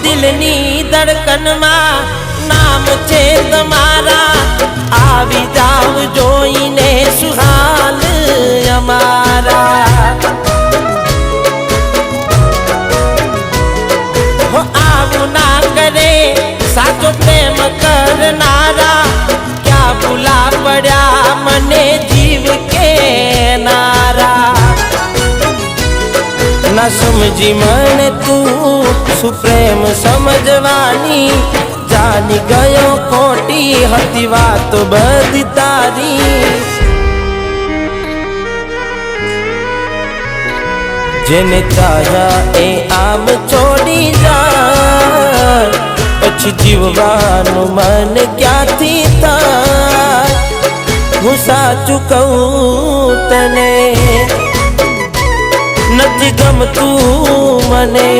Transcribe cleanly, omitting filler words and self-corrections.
दिलनी धड़कन मां नाम छे तमारा आवी जाव जोईने सुहाल अमारा हो आवू ना करे साचो प्रेम करनारा क्या भूला पड़ा मने जीव के नारा ना समझी मन तू सुप्रेम समझवानी जानी गयो खोटी हती बात बधी तारी जेने चाह्या ए आम छोड़ी जाय पछी जीववानुं मन क्यांथी थाय हुं साचुं कहूं तने नथी गमतुं मने।